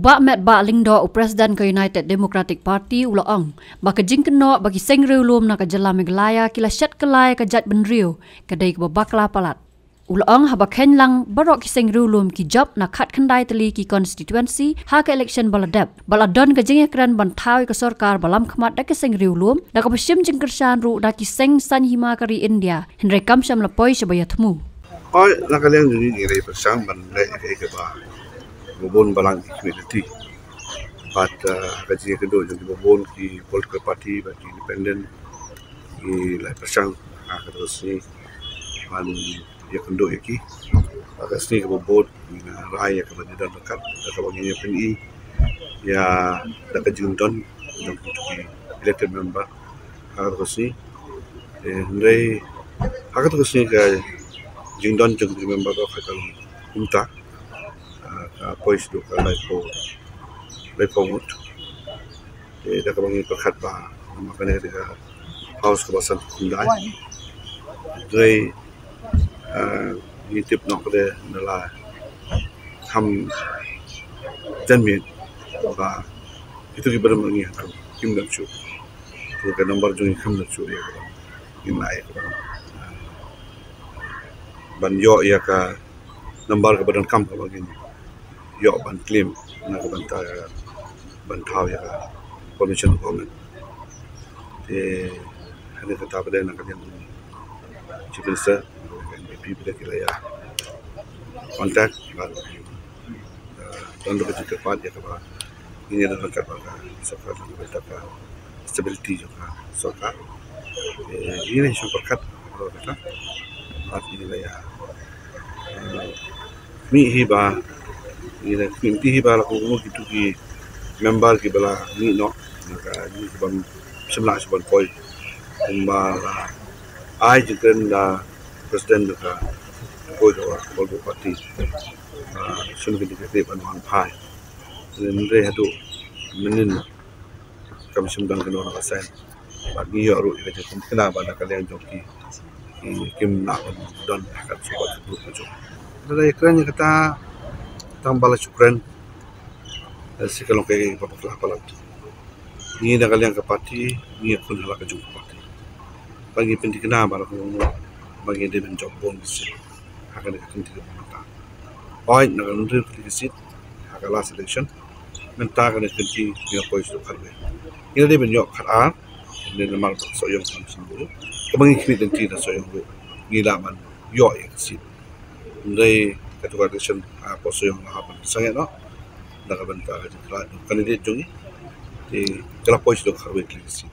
Ubak met ba lingdo Presiden ke United Democratic Party uloong baka jingkeno bagi sengriu lum na ka jala Meghalaya kila syat kelai ka jat benriu kadai ke bakla palat. Uloong haba kenlang barok ki sengriu lum ki job na khat khandai teli ki constituency ha ka election baladap. Baladon ka jingya kran bantawi ka sarkar balam khmat da ke sengriu lum da ka pasim jingkersan ru da ki seng san hima kari India. Henry Kamsham lapoi sebaya temu. Oi nakaliang jadi ngirai persang bandai ke ba. Bobon balang community, but kajian kedua jadi bobon ki political party, bagi independent, ki lai persang terus ni, man dia kedua ki, agas ni ke bobon, raya ke bagi dan dekat, ke bagi PNI, ya dekat jundon, untuk elected member, terus ni, Henry, terus ni ke jundon jadi member ke kalau unta. Pois do lai po mut da ka bangi perkhat ba makane da house ka basan kundai dai ni tip nok de nala ham janmi ba itu ki bar mangi hakam kim da chu to ka number jo kam da chu ya in lai ban yo ya ka number ka badan kam ka bagin yo ban claim na bantau ya commission government hanya kata pada nak kalian chief minister MP pada kilaya contact dan lebih cepat ya kabar ini adalah kabar sokar kita stability juga sokar ini semperkat kata ini kilaya mi hiba ini pinti bala ko gitu ki member ki bala ni no ka ni ban semla seban koi kumbala ai jikan da president ka koi do ko parti sun ki de ban wan pai nre hadu menin kam semdang keno na sen bagi yo ru ke kum kena bana kalian joki kim na don ka support tu jo ada ekran kata tambah syukran si kalau kayak papaklah palat ni dah kalian ke parti ni pun halak jumpa parti bagi penting kena baru bagi dia menjob bonus akan dikentik mata point nak nunjuk krisit akan last election menta akan dikentik dia pois tu karbe ini dia menjok karar dia normal soyong samsung dulu kebangi kritik dan soyong dulu gila man yo ya krisit dari ketua election apa yang apa sangat no dah bentar jadi kandidat jungi di kalau pois dok harus klisi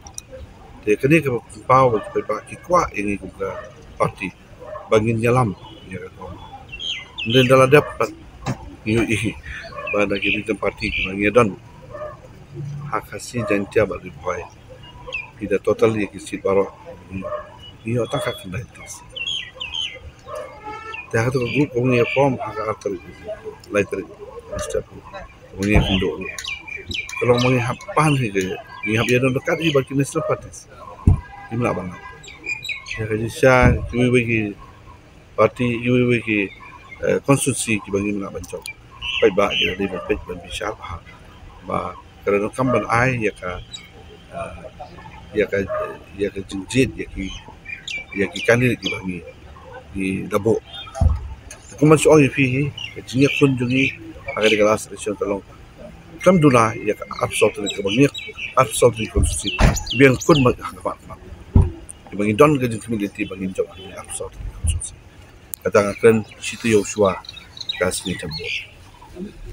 di kini ke pau bagi kuat ini juga parti bagi jalan ya kan dan dalam dapat ini pada kita parti bagi don hak kasih jantia bagi boy tidak total ya kisi baru ini otak kena itu dah tu grup punya form agak atur later step punya hidup kalau mau hapan saja ni hab yang dekat ni bagi national parties imla banget ya jadi saya cuy bagi parti cuy bagi konstitusi bagi imla bancok baik bah dia lebih baik dan bisa bah kerana kamban ai ya ka jinjit ya ki kandidat bagi di dabo Kuman soal ini, jenis pun jungi agar dikelas election tolong. Kam dula ya absorb dari kebanyak absorb dari konstitusi. Biar kun menghafal. Bagi don kerja community bagi job absorb dari konstitusi. Katakan situ Joshua kasih jambut.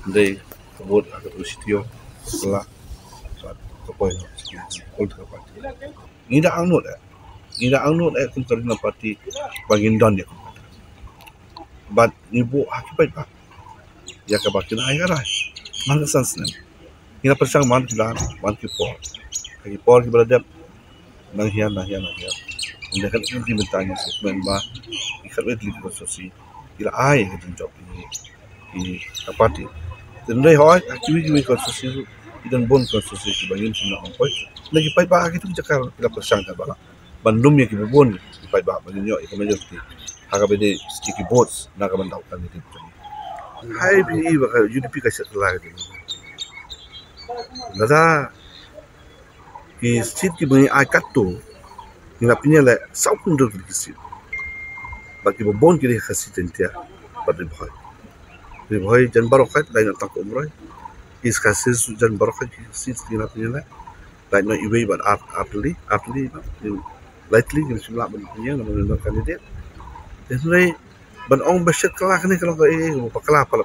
Dari kebut agar situ setelah kepoin politik parti. Ini dah anut kumpulan parti bagi don ya. But ibu akibat pak, ya kebakin ayah rai, mana sensen. Ina persang man kilan, man kipor ki berada nanghian. Unda kan ini dimentanya segmen bah, ikat wet lagi konstitusi, ila ayah kerja job ini parti. Dan rai hoi, aktivitas konstitusi dan bon konstitusi bagi semua orang. Lagi pai pak itu cakap ila persang tak bala. Bandung yang kita bon, pai pak bagi nyok itu majoriti. Agak beda sticky votes nak mendapatkan itu. Hai BE bakal UDP kasih telah itu. Nada ki sit ki bunyi ai kato ina pinya le sau pun do ki sit bagi bon ki khasi tentia pada boy jan barokat lain tak umroy is kasis jan barokat ki sit ina pinya le lain no iwe but apli lightly ki simla ban pinya no candidate then ban ong beset kelak ni kalau bakala pala